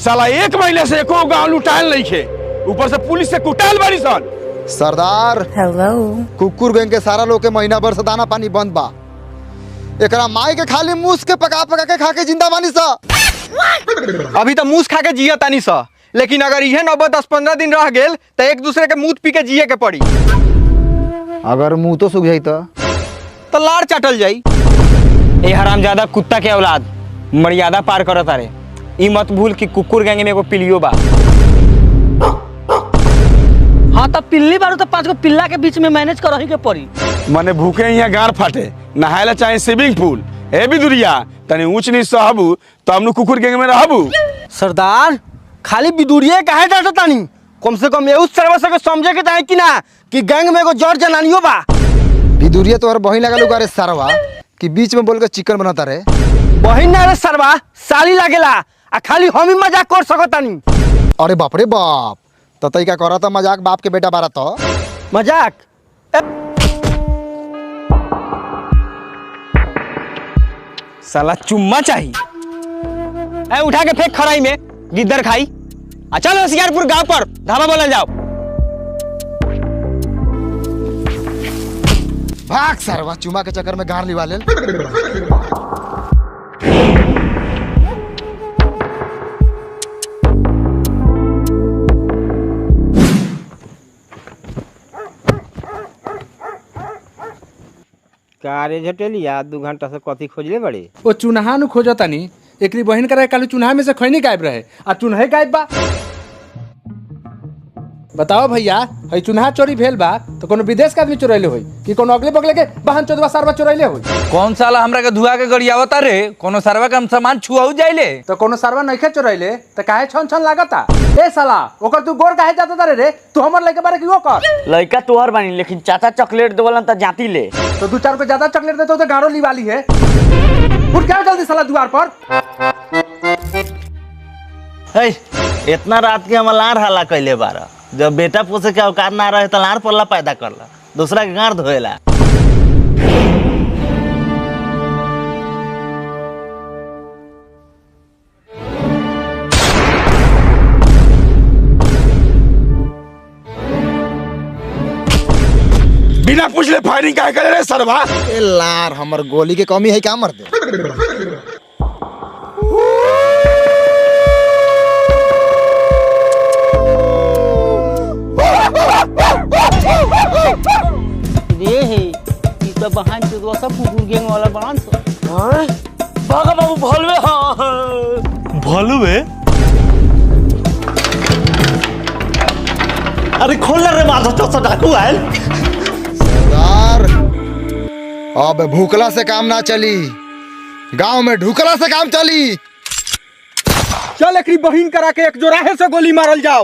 साला 1 महीने से एको गांव लुटायल नहीं खे, ऊपर से पुलिस से कुटाल बड़ी सन। सरदार हेलो कुकुर गैंग के सारा लोग के महीना भर से दाना पानी बंद बा। एकरा माई के खाली मूस के पका पका के खा के जिंदा बानी सा। अभी तो मूस खा के जिया तानी सा, लेकिन अगर यह 9-10-15 दिन रह गेल तो एक दूसरे के मुंह पी के जिए के पड़ी। अगर मुंह तो सूख जाई तो लाड़ चाटल जाई। ए हरामजादा कुत्ता के औलाद, मर्यादा पार करत तारे। ई मत भूल कि कुकुर गैंग में एगो पिलियो बा। हाँ तब पिल्ली बारू तो 5 गो पिल्ला के बीच में मैनेज करही के पड़ी। मने भूखे यहाँ गाड़ फाटे, नहायला चाहे स्विमिंग पूल। ए भी दुरिया तनी ऊंच नीच सहबू तो हमनु कुकुर गैंग में रहबू। सरदार खाली बिदुरिये काहे डांटत तानी? कम से कम एउ सर्वस के समझे के चाहे कि ना कि गैंग में एगो जड़ जनानियो बा। बिदुरिया तोहर बहिन लगा लुका रे सरवा कि बीच में बोल के चिकन बनाता रे। बहिन ना रे सरवा, साली लागेला। आ खाली हम ही मजाक कर सकतानी। अरे बाप रे बाप, तो तैका करता मजाक बाप के बेटा बारा तो मजाक साला चुम्मा चाहिए। ए उठा के फेंक खराई में, गिद्दर खाई। आ चल होशियारपुर गांव पर धावा बोला जाओ। भाग सरवा, चुमा के चक्कर में गाड़ लिवा ले। कारे झटेलिया 2 घंटा से कथी खोजले बड़े? वो चुनाहा नु खोजतानी। एकरी बहिन करे कालू चुनाहा में से खैनी गायब रहे आ चुनाहे गायब बा। बताओ भैया, हई चुनाहा चोरी भेल बा तो कोनो विदेश के आदमी चोरैले होई कि कोनो अगले बगले के बहन चोदवा सरवा चोरैले होई? कौन साला हमरा के धुआ के गरियावता रे? कोनो सरवा के हम सामान छुआऊ जाइले तो कोनो सरवा नइखे चोरैले त काहे छन छन लागता? ए साला ओकर तू गोर काहे जाता रे? तू हमर लइके बारे की ओकर लइका तोहर बानी, लेकिन चाचा चॉकलेट देवलन त जाती ले। तो 2-4 को ज्यादा चॉकलेट दे तो गाड़ो लीवाली है। उठ क्या जल्दी साला द्वार पर। हे इतना रात के हम लार हाला कैले बारा। जब बेटा पोसे के औकात ना रहे तो लार पल्ला पैदा करला, दूसरा के गाड़ धोएला। बिना पूछले फायरिंग काहे करे रे सरवा? ए लार, हमर गोली के कमी है क्या मर दे। रे हे ई तो बहन चोदवा सब कुकुर गैंग वाला बांध सो। हां बागा बाबू भलवे। हां भलवे? अरे खोल रे माथा तो डाकू आयल। सरदार अब भूखला से काम ना चली, गांव में ढुकला से काम चली। चल एकरी बहिन करा के एक जोराहे से गोली मारल जाओ।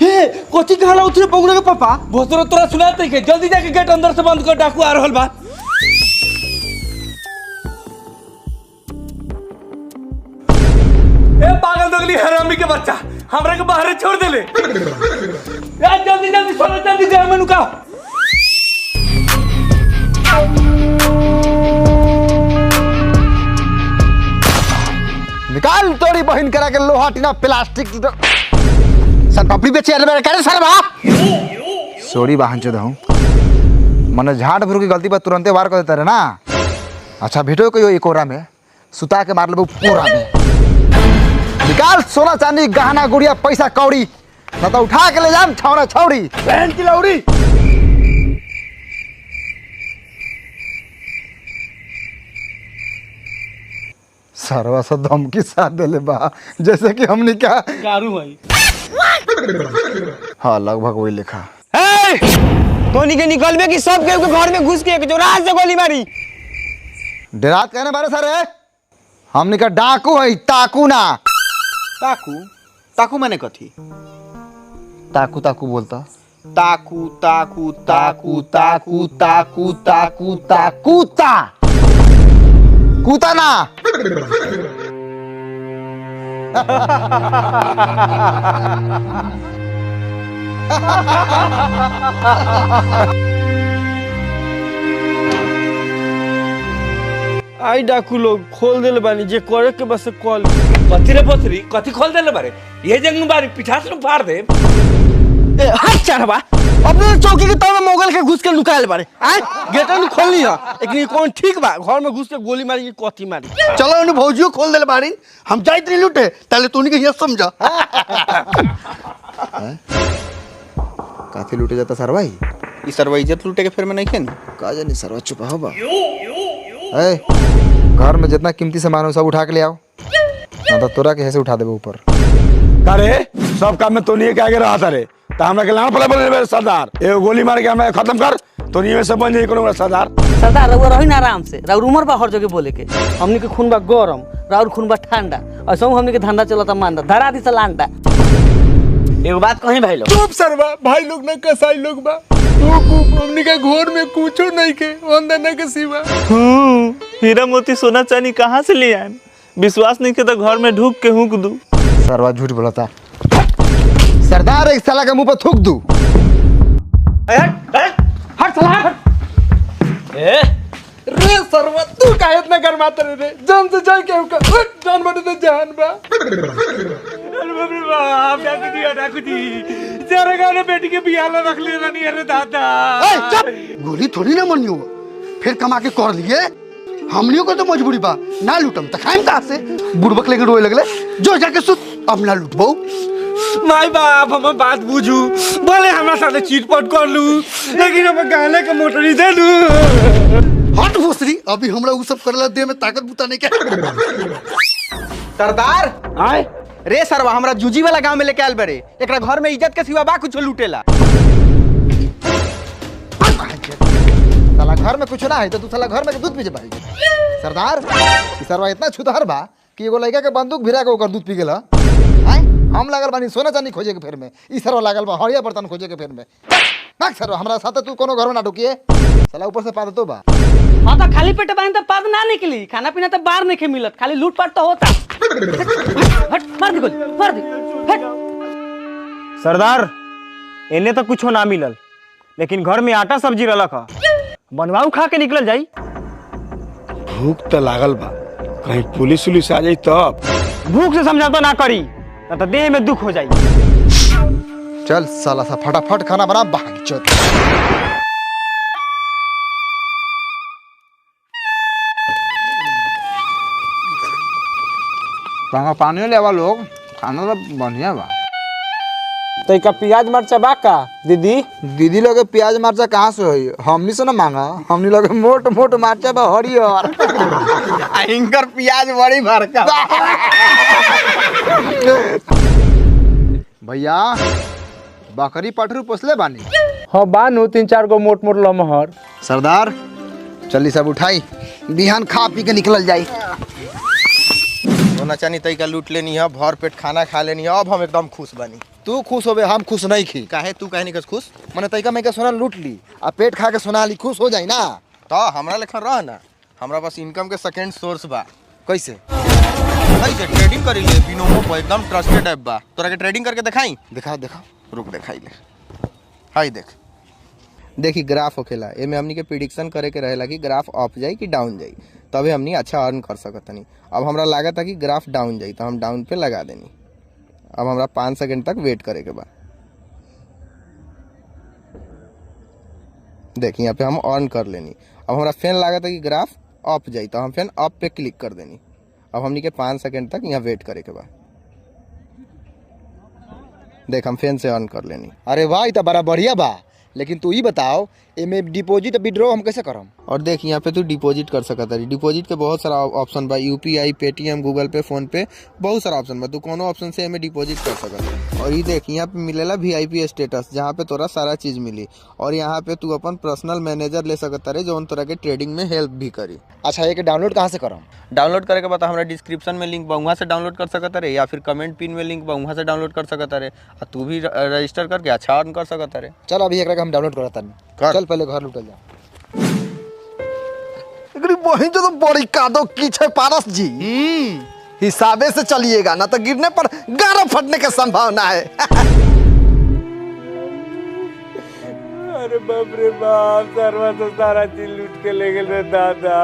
हे कोची कहला उतरे पगुड़े के पापा? भोसरो तोरा सुनात नहीं के, जल्दी जाके गेट अंदर से बंद कर, डाकू आ रहल बा। ए पागल दोगली हरामी के बच्चा, हमरा के बाहर छोड़ देले। यार जल्दी जल्दी चलो, जल्दी घर में नुका। निकाल तोरी बहिन करा के लोहा टीना प्लास्टिक सन पापड़ी बेचे अरे करे सरवा। सॉरी बहन चोद हूं, मने झाड़ भरू की गलती पर तुरंते वार कर देता रे ना। अच्छा भेटो कोई एक कोरा में सुता के मार लेबो पूरा में। निकाल सोना चांदी गहना गुड़िया पैसा कौड़ी, ना तो उठा के ले जाम छौड़ा छौड़ी बहन की लौड़ी। सरवा से धमकी साथ देले बा जैसे कि हमने क्या गारू भाई। हाँ लगभग वही लिखा। तोनी के निकलबे कि सब के घर में घुस के एक जोराह से गोली मारी। डरात कहने बारे सर हमने का डाकू है, ताकू ना। ताकू ताकू माने कथी? ताकू ताकू बोलता। ताकू ताकू ताकू ताकू ताकू ताकू ताकू कूता कूता ना। आई डाकू लोग खोल देले बानी जे करे के बस कॉल। कथी रे पोथरी कथी खोल देले बारे ये जंग बारी पिठास में फाड़ दे। हट चढ़वा अपने चौकी के तब मोगल के घुस के लुकायल बारे आय गेट न खोल लिया एकनी कौन ठीक बा घर में घुस के गोली मारी के कथी मारी। चलो उन्हें भौजियो खोल देले बारी हम जाइत नहीं लूटे ताले तूनी के ये समझा। काफी लूटे जाता सरवा ही ई सरवा इज्जत लूटे के फिर में नहीं खेन का जानी सरवा चुप हो बा। ए घर में जितना कीमती सामान हो सब उठा के ले आओ ना तो तोरा के ऐसे उठा देबे ऊपर। अरे सब काम में तोनिए के आगे रहा था रे तो हमरा के लाना पड़ा बोले सरदार एगो गोली मार के हमें खत्म कर तोनिए में सब बन जाई कोनो सरदार। सरदार रउआ रही ना आराम से राउर उमर बा हर जगह बोले के हमनी के खून बा गरम राउर खून बा ठंडा ऐसा हमनी के धंधा चलता मांदा धरा दी सलांडा। एगो बात कहीं भाई लोग चुप सरवा भाई लोग ना कसाई लोग बा हमनी के घर में कुछो नहीं के अंदर ना के सिवा। हीरा मोती सोना चांदी कहाँ से ले आए विश्वास नहीं के तो घर में ढूक के हुक दू। सरवा झूठ बोलता सरदार एक साला के मुंह पर थूक दू। हट साला हट। रे सरवा तू काहे इतना गरमाता रे जान से जाए के का जान बड़े तो जान बा। अरे बाप रे बाप डाकू दी डाकू दी जरा गाने बेटी के बियाला रख ले रानी अरे दादा। गोली थोड़ी ना मनियो फिर कमा के कर लिए हमनियों को तो मजबूरी बा ना लूटम त खाइम कहां से बुड़बक लेके रोए लगले जो जाके सुत अब ना लूटबो। माई बाप हम बात बुझू बोले हमरा साथे चीटपट कर लू लेकिन हम गाने के मोटरी दे लू। हट भोसरी अभी हमरा उ सब करला दे में ताकत बुता नहीं के। सरदार आय रे सरवा हमरा जूजी वाला गांव में लेके आयल बरे एकरा घर में इज्जत के सिवा बा कुछ लूटेला। साला घर में कुछ ना है तो तू साला घर में दूध पी जाबी। सरदार ई सरवा इतना छुतहर बा कि एगो लड़का के बंदूक भिरा के ओकर दूध पी गेला। आय हम लागल बानी सोना चांदी खोजे के फेर में ई सरवा लागल बा हरिया बर्तन खोजे के फेर में। भाग सरवा हमरा साथे तू कोनो घर में ना ढुकिए साला ऊपर से पाद तो बा। हां तो खाली पेट बाइन तो पाद ना निकली खाना पीना तो बाहर नहीं मिलत खाली लूटपाट तो होता। हट मार दी गोली मार दी हट। सरदार इन्हें तो कुछो ना मिलल लेकिन घर में आटा सब्जी रलक ह बनवाऊ खा के निकल जाई। भूख तो लागल बा कहीं पुलिस उलिस आ जाई तब। भूख से समझौता ना करी ना तो देह में दुख हो जाई। चल साला सा फटाफट खाना बना भाग चोद। पानी लेवा लोग खाना तो बढ़िया बा। तई का प्याज मरचा बा का दीदी। दीदी लोग प्याज मरचा कहाँ से होई हमनी से ना मांगा हमनी लोग मोट मोट मरचा बा हरियर इनकर प्याज बड़ी भरका। भैया बकरी पठरू पोसले बानी। हाँ बानू 3-4 गो मोट मोट लमहर। सरदार चली सब उठाई बिहान खा पी के निकल जाई। सोना चांदी तई का लूट लेनी है भर पेट खाना खा लेनी है अब हम एकदम खुश बनी। तू खुश होबे हम खुश नहीं खी काहे तू काहे नहीं खुश मने तैका मैं के सोना लूट ली आ पेट खा के सोना ली खुश हो जाई ना। तो हमरा लेखन रह ना हमरा पास इनकम के सेकंड सोर्स बा। कैसे कैसे ट्रेडिंग करी ले बिनोमो पर एकदम ट्रस्टेड ऐप बा तोरा के ट्रेडिंग करके दिखाई। दिखा दिखा रुक दिखाई ले हाय देख देखी ग्राफ होखेला एमे हमनी के प्रिडिक्शन करे के रहेला कि ग्राफ अप जाई कि डाउन जाई तबे हमनी अच्छा अर्न कर सकतनी। अब हमरा लागत है कि ग्राफ डाउन जाई तो हम डाउन पे लगा देनी। अब हमरा 5 सेकंड तक वेट करे के बा। देखिए यहाँ पे हम अर्न कर लेनी। अब हमरा फैन लागत है कि ग्राफ अप जाई तो हम फैन अप पे क्लिक कर देनी। अब हमनी के 5 सेकंड तक यहाँ वेट करे के बा। देख हम फैन से अर्न कर लेनी। अरे वाह ई तो बड़ा बढ़िया बा लेकिन तू ही बताओ एमे डिपॉजिट विड्रॉ हम कैसे करम। और देख यहाँ पे तू डिपॉजिट कर सकता है। डिपॉजिट के बहुत सारा ऑप्शन बा यूपीआई पेटीएम गूगल पे फोन पे बहुत सारा ऑप्शन बा तू कोनो ऑप्शन से एमे डिपॉजिट कर सकता है। और ये देख यहाँ पे मिलेला वीआईपी स्टेटस जहाँ पे तोरा सारा चीज मिली और यहाँ पे तू अपन पर्सनल मैनेजर ले सकता है जो तोरा के ट्रेडिंग में हेल्प भी करी। अच्छा ये डाउनलोड कहाँ से करम। डाउनलोड करे के बाद हमारा डिस्क्रिप्शन में लिंक बा वहाँ से डाउनलोड कर सकता है या फिर कमेंट पिन में लिंक बा वहाँ से डाउनलोड कर सकता है और तू भी रजिस्टर करके अच्छा अर्न कर सकता है। चल अभी एकरा के हम डाउनलोड करता नहीं चल पहले घर लुटल जा। एकरी बहिन जो तो बड़ी कादो की छे पारस जी हिसाबे से चलिएगा ना तो गिरने पर गारा फटने की संभावना है। अरे बाप रे बाप सर्वा तो सारा चीज लूट के ले गए रे दादा।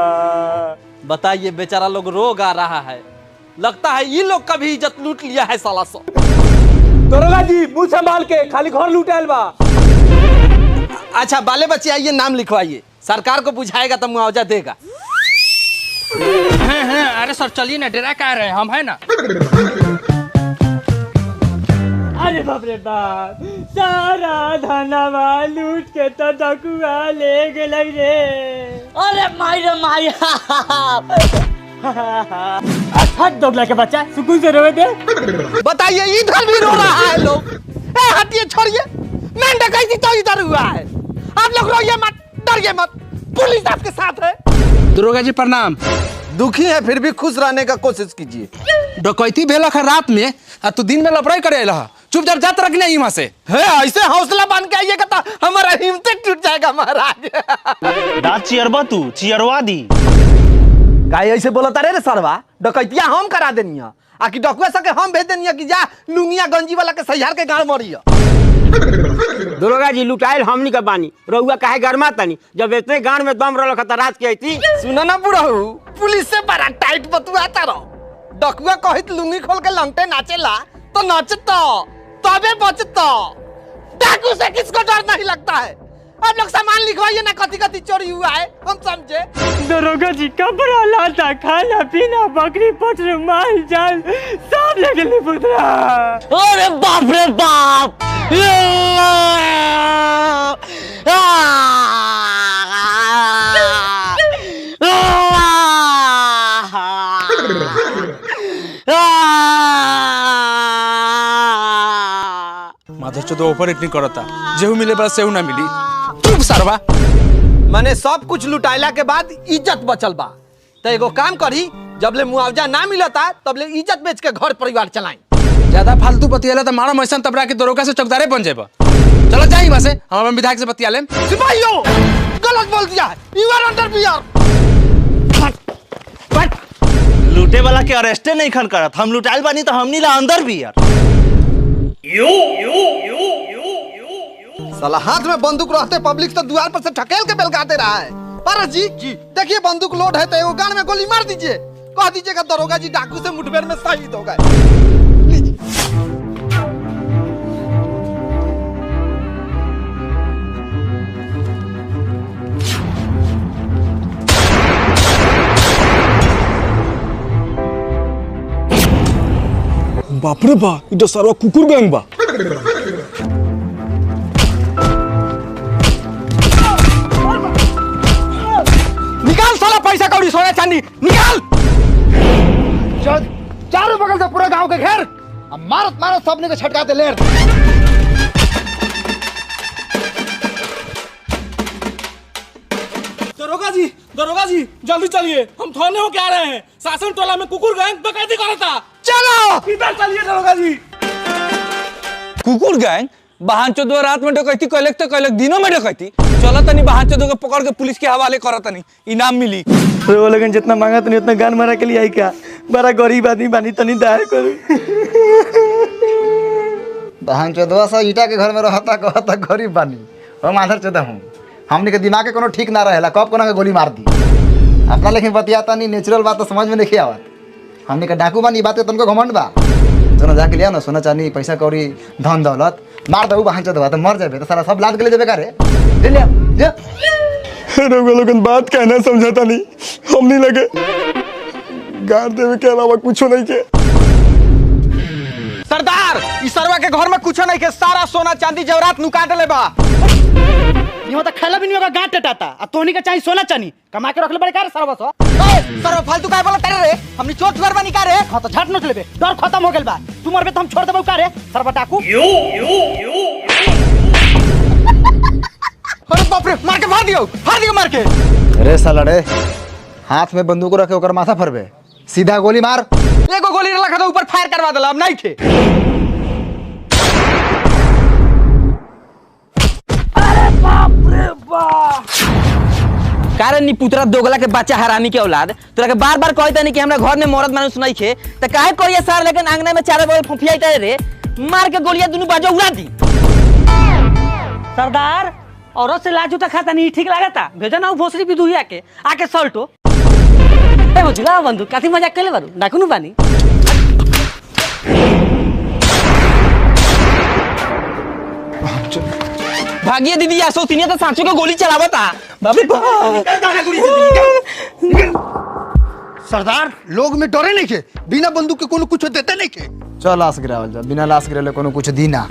बताइए बेचारा लोग रो गा रहा है, लगता है ये लोग का भी इज्जत लूट लिया है साला सो। दरोगा जी मुंह संभाल के, खाली घर लूटाइल बा। अच्छा बाले बच्चे आइए, नाम लिखवाइए, सरकार को बुझाएगा तो मुआवजा देगा। अरे सर चलिए ना, डरा कह रहे हैं हम, है ना। अरे बाप रे बाप, सारा धनवा लूट के तो डकुआ ले गेलै रे। अरे माई रे माई हट दोगला के बच्चा, सुकून से रोवे दे। बताइए इधर भी रो रहा है लोग। ए हटिए, छोड़िए, मैं डकैती तो इधर हुआ है। आप लोग रोइए मत, डरिए मत, पुलिस आपके साथ है। दरोगा जी प्रणाम। दुखी है फिर भी खुश रहने का कोशिश कीजिए। डकैती भेल रात में आ तू दिन में लफड़ाई करे रहा, चुपचाप जात रख नहीं यहाँ से। है ऐसे हौसला बांध के आइएगा तो हमारा हिम्मत टूट जाएगा महाराज। दांत चियरबा तू, चियरवा दी। काहे ऐसे बोलता रे सरवा? डकैतिया हम करा देनी है, आकि डकुआ सके हम भेज देनी है कि जा लुंगिया गंजी वाला के सहियार के गाड़ मरिया। दरोगा जी लुटाइल हमनी का बानी, रउआ काहे गरमा तनी? जब इतने गांड में दम रहल खत रात के आईती। सुनो ना बुढ़ऊ, पुलिस से बड़ा टाइट बतुआता रहो। डकुआ कहित लुंगी खोल के लंगटे नाचेला तो नाचता, तबे बचता। डाकू से किसको डर नहीं लगता है? आप लोग सामान लिखवाइए ना, कथी कथी चोरी हुआ है हम समझे। दरोगा जी कपड़ा लाता खाना पीना बकरी पटर माल जाल सब लेके ले पुतरा। अरे बाप रे बाप, माधर चौदह ऊपर इतनी करता, जेहू मिले बड़ा सेहू ना मिली। चुप सरवा। माने सब कुछ लुटाइला के बाद इज्जत बचल बा, तो एगो काम करी, जब ले मुआवजा ना मिलता तब ले इज्जत बेच के घर परिवार चलाई। ज्यादा फालतू बतियाला तो मारो मैसन तबरा के दरोगा से चौकीदारे बन जाएगा। चलो जाइए वहां से, हम अपन विधायक से बतिया लें। सिपाहियों, गलत बोल दिया है, यू आर अंडर पीआर। लूटे वाला के अरेस्टे नहीं खन करत, हम लुटाइल बानी तो हमनी ला अंदर भी यार। साला हाथ में बंदूक रहते पब्लिक तो द्वार पर से ढकेल के बेलगाते रहा है। पारस जी देखिए बंदूक लोड है तो एगो गान में गोली मार दीजिए, कह दीजिएगा दरोगा जी डाकू से मुठभेड़ में शहीद हो गए। बाप रे बा, ई तो सरवा कुकुर गैंग बा। निकाल साला पैसा कौड़ी सोना चांदी निकाल। चारों बगल से पूरा गांव के घेर, अब मारत मारत सबने को छटकाते लेर। दरोगा जी जल्दी चलिए, हम थाने होके आ रहे हैं। शासन टोला में कुकुर गैंग डकैती कर रहा था। चलो इधर चलिए दरोगा जी। कुकुर गैंग बहन चौदह रात में डकैती कैलक तो कैलक, दिनों में डकैती। चलो तनी बहन चौदह को पकड़ के पुलिस के हवाले करो, तनी इनाम मिली। वो लोगन जितना मांगा तनी उतना गान मारा के लिए आई क्या? बड़ा गरीब आदमी बानी, तनी दया करो। बहन चौदह सा ईटा के घर में रहता कहता गरीब बानी, हम आधर चौदह हूँ। हमने के दिमाग के कोनो ठीक ना रहेला, कब कोना के गोली मार दी। अपना लेकिन बतियाता नहीं, नेचुरल बात तो समझ में नहीं आवत। हमने के डाकू बानी, बात के तुमको घमंड बा। सोना जाके लिया ना, सोना चांदी पैसा कौड़ी धन दौलत मार दऊ बहन चौदह तो मर जाबे, तो सारा सब लाद के ले जाबे का रे। ले लिया जा। रउआ लोगन बात कहना समझाता नहीं, हम नहीं लगे गाड़ देवे के अलावा कुछ नहीं के। सरदार इस सरवा के घर में कुछ नहीं के, सारा सोना चांदी जेवरात नुका देले बा। नहीं होता खेला भी नहीं होगा, गांठ टटाता। अब तोहनी का चाहिए सोना चांदी कमा के रख ले बड़े कार सरवा सो। सरवा फालतू काय बोलत रे? हमनी चोर चुर बनी का रे? हां तो झट नोच लेबे, डर खत्म हो गेल बा। तू मरबे तो हम छोड़ देबो का रे सरवा डाकू। अरे बाप रे, मार के मार के। अरे साला रे, हाथ में बंदूक रखे ओकर माथा फरबे, सीधा गोली मार। एगो गोली रखा था ऊपर फायर करवा देला, अब नहीं थे। कारण नी पुतरा दोगला के बच्चा हरामी के औलाद तोरा के बार बार कहता नहीं कि हमरा घर में मरद मानुस नहीं खे, त काहे करिया सार लेकिन आंगना में चारों बगल फुफियाइता रे, मार के गोलियां दोनों बाजू उड़ा दी। सरदार औरत से लाजू खाता नहीं ठीक लागता, भेजा ना भोसड़ी भी दुहिया के आके सल्टो। ए बुझला बंधु काथी मजाक केले बारू डाकुनु बानी भागिए दीदी आसो तीनिया तो सांचो को गोली चलावता बाबे सरदार लोग में डरे नहीं के बिना बंदूक के कोनो कुछ देते नहीं के। चल लाश गिरावल जा, बिना लाश गिरले कोनो कुछ दी ना।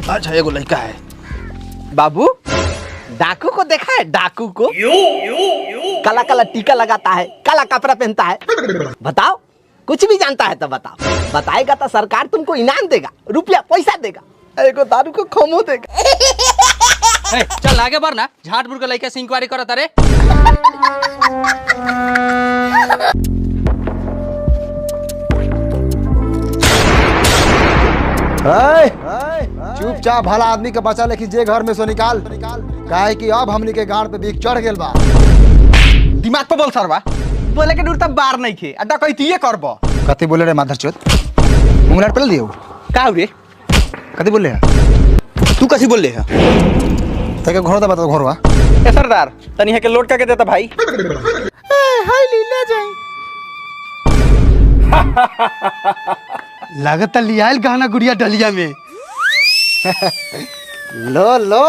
अच्छा एगो लड़का है बाबू, डाकू को देखा है? डाकू को काला काला टीका लगाता है, काला कपड़ा पहनता है। बताओ, कुछ भी जानता है तो बताओ। बताएगा तो सरकार तुमको इनाम देगा, रुपया पैसा देगा, एगो दारू को खमो देगा। चल आगे बढ़ ना, झाटपुर के लड़के से इंक्वायरी करत रे। चुपचाप भला आदमी के बचा लेकिन जे घर में सो निकाल काहे कि अब हमनी के गाड़ पे बीक चढ़ गेल बा। दिमाग पे बोल सरवा, बोले के दूर तब बार नहीं खे अड्डा कहती करब। कथी बोले रे माधरचोद? मुंगलाट पे दियो का रे? कथी बोले है? तू कैसी बोल ले है? तके घर दा बता घरवा। ए सरदार तनी है के लोड करके देता भाई। हाय लीला जाई। लागत लियाल गहना गुड़िया डलिया में। लो लो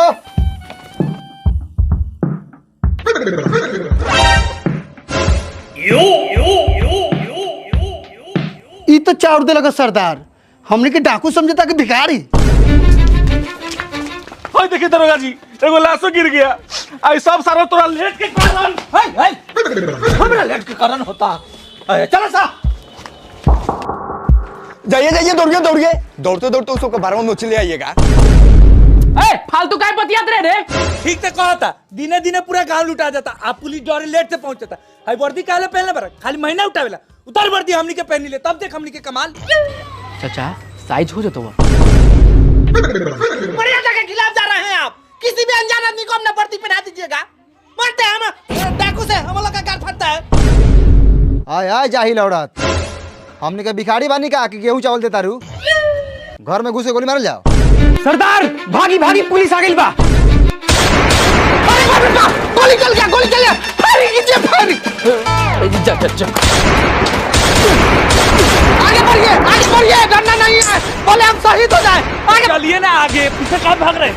ई तो चाउर दे लगा सरदार, हमने के डाकू समझता कि भिखारी। ओए देखिए दरोगा जी, एगो लाशो गिर गया। आई सब सारा तोरा लेट के कारण हमरा लेट के कारण होता। चलो सा जाइए जाइए दौड़िए दौड़िए, दौड़ते दौड़ते उसको बारह में चले आइएगा। फालतू काय बतियात रे ठीक से कहा था, दिने दिने पूरा गांव लुटा जाता। आप पुलिस डोरी लेट से पहुंचता। हाई वर्दी काले पहनले पर खाली महीना उठावेला, उतार वर्दी हमनी के पहनी ले, तब देख हमनी के कमाल। चाचा साइज हो जातो बढ़िया जगह खिलाफ जा रहे हैं आप। किसी भी अनजान आदमी को अपना वर्दी पहना दीजिएगा, मरते हैं हम डाकू से, हम लोग का गाल फटता है। आय आय जाहिल औरत, हमने के भिखारी बानी का कि गेहूं चावल देता रू? घर में घुसे गोली मारल जाओ। सरदार भागी भागी पुलिस आ गई बा। अरे बाप रे बाप, गोली चल गया, गोली चल गया। फायरिंग कीजिए, फायरिंग। जा जा जा आगे बढ़िए, डरना नहीं है। बोले हम शहीद हो जाए। आगे चलिए ना आगे, पीछे कहाँ भाग रहे?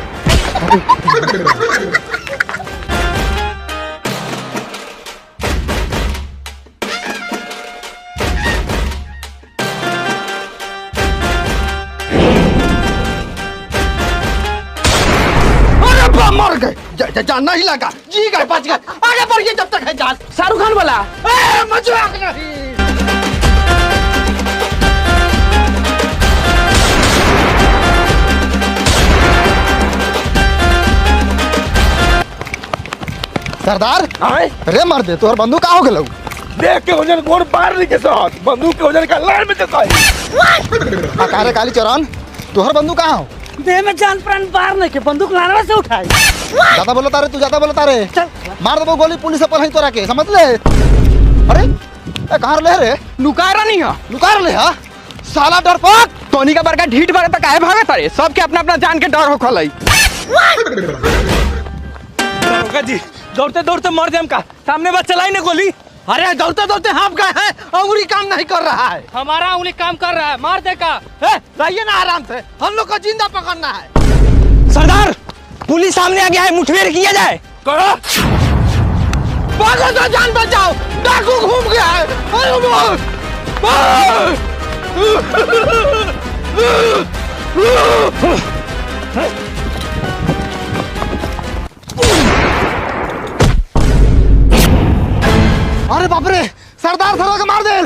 मर गए, जान नहीं लगा, जी गए, बच गए। आगे बढ़िए जब तक है जान। शाहरुख खान बोला मजाक नहीं। सरदार रे मार दे तोहर बंदूक का हो गेलौ? देख के वजन गोर पार नहीं के साथ बंदूक के वजन का लाइन में देखा। अकारे काली चौरान तोहर बंदूक कहाँ हो? देह में जान प्राण बाहर नहीं के बंदूक लानवा से उठाई। ज्यादा बोलो तारे, तू ज्यादा बोलो तारे। मार दबो गोली पुलिस पर ही तोरा के, समझ ले। अरे ए कहां ले रे? लुकारा नहीं है, लुकार ले हा साला डरपोक। टोनी का बड़का ढीठ बड़का काहे भागत रे? सबके अपना अपना जान के डर हो खलई। दरोगा जी दौड़ते दौड़ते मर जाम का, सामने बस चलाई ना गोली। अरे दौड़ते दौड़ते हाफ गए हैं, अंगुली काम नहीं कर रहा है। हमारा उंगली काम कर रहा है, मार दे का। रहिए ना आराम से, हम लोग को जिंदा पकड़ना है। सरदार पुलिस सामने आ गया है, मुठभेड़ किया जाए। करो भागो तो जान बचाओ, डाकू घूम गया है। अरे अरे बाप रे, सरदार सरो के मार दे।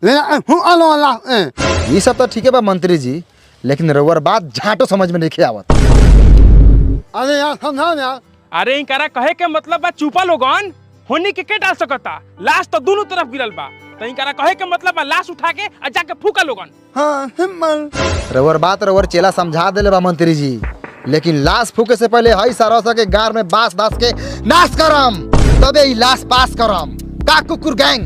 ये सब तो ठीक है बा मंत्री जी, लेकिन रउर बात झाटो समझ में नहीं आवत। अरे यार समझाओ यार। अरे इनकरा कहे के मतलब बा चुपा लोगन होनी के डाल सकता, लाश तो दोनों तरफ गिरल बा, तो इनकरा कहे के मतलब बा लाश उठा के आ जाके फूका लोगन। रउर बात रउर चेला समझा देले बा मंत्री जी, लेकिन लाश फूके से पहले हई सारा के गार में बांस दास के नाश करम, तबे ई लाश पास करम। का कुकुर गैंग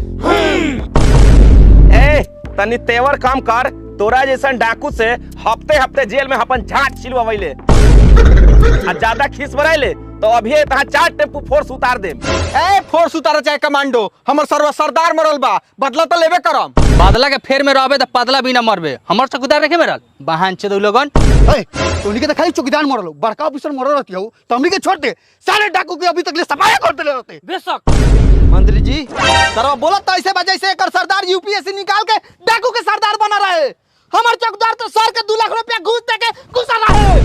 ए तनी तेवर काम कर, तोरा जैसन डाकू से हफ्ते हफ्ते जेल में अपन झाट छिलवाइले आ ज्यादा खीस बराइले तो अभी तहां 4 टेम्पू फोर्स उतार दे। ए फोर्स उतार चाहे कमांडो, हमर सर्व सरदार मरल बा, बदला तो लेबे करम। बादला के फेर में रहबे तो पदला भी ना मरबे, हमर चौकीदार देखे मेरल बहान चोद लोगन। तोनी के तो खाली चौकीदार मरल, बड़का ऑफिसर मरल रहती हो तो हमनी के छोड़ दे। सारे डाकू के अभी तक ले सफाया करते रहते। बेशक मंत्री जी सरवा बोलत तो ऐसे वजह से एकर सरदार यूपीएससी निकाल के डाकू के सरदार बना रहे, हमर चौकीदार तो सर के 2 लाख रुपया घूस दे के घुसा रहे।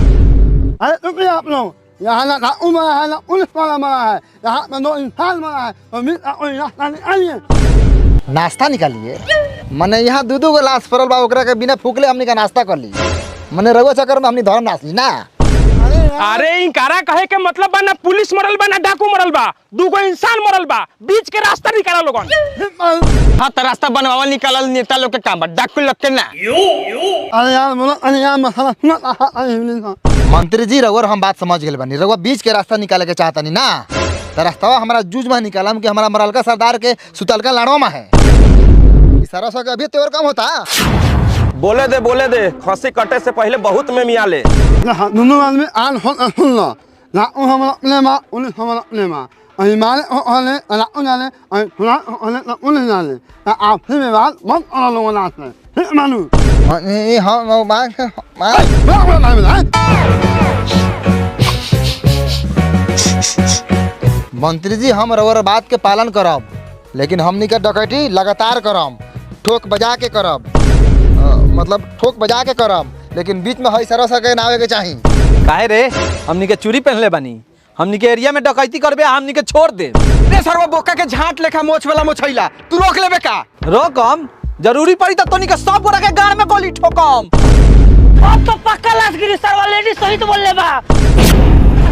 अरे रुकिए आप लोग, यहाँ ना डाकू मरा है ना पुलिस वाला मरा है, यहाँ में 2 इंसान मरा है और नाश्ता नहीं आइए। नाश्ता निकालिए मने यहाँ 2 गो लाश पड़ल बा, ओकरा के बिना फूकले हमनी का नाश्ता कर ली। मने रउआ चक्कर में हमनी धर्म नाश ली ना। अरे इनकरा कहे के मतलब बा ना पुलिस मरल बा ना डाकू मरल बा, 2 गो इंसान मरल बा, बीच के रास्ता निकाला लोगन। हाँ तो रास्ता बनवावल निकालल नेता लोग के काम बा, डाकू लोग के ना। अरे यार बोलो, अरे यार मसाला सुना। मंत्री जी रउर हम बात समझ गए बनी, रउआ बीच के रास्ता निकाले के चाहतनी ना, तो रास्ता हमारा जूझ में निकालम कि हमारा मरलका सरदार के सुतलका लाड़ो में है। सारा सौ के अभी त्योर कम होता। बोले दे खसी कटे से पहले बहुत में मिया ले। दोनों आदमी आन हो सुन लो, ना हम अपने माँ उन्हें हम अपने माँ अभी मारे होने ना उन्हें अभी सुना होने ना उन्हें जाने ना आपसे में बात मत और लोगों नाच में ठीक मानू। हाँ मंत्री जी हम रउर बात के पालन करब, लेकिन हमनी के डकैती लगातार करम, ठोक बजा के करब, मतलब ठोक बजा के करब, लेकिन बीच में हई सरस के ना आवे के चाही। काहे रे हमनी के चूड़ी पहनले बानी, हमनी के एरिया में डकैती करबे हमनी के छोड़ दे। रे सरवा बोका के झाट लेखा मोछ वाला मोछैला, तू रोक लेबे का? रोकम, जरूरी पड़ी त तोनी के सब गोरा के गाड़ में गोली ठोकम। अब तो पक्का लाश गिरी, सरवा लेडी सही तो बोल ले बा।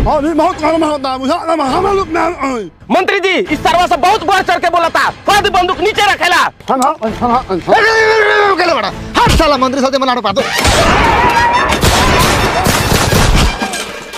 अभी बहुत गरम होता है, बुझा ना हम लोग में। मंत्री जी इस सरवा से बहुत बढ़ चढ़ के बोला था, फर्द बंदूक नीचे रखेला। हट साला मंत्री साथे मनाड़ो पा दो।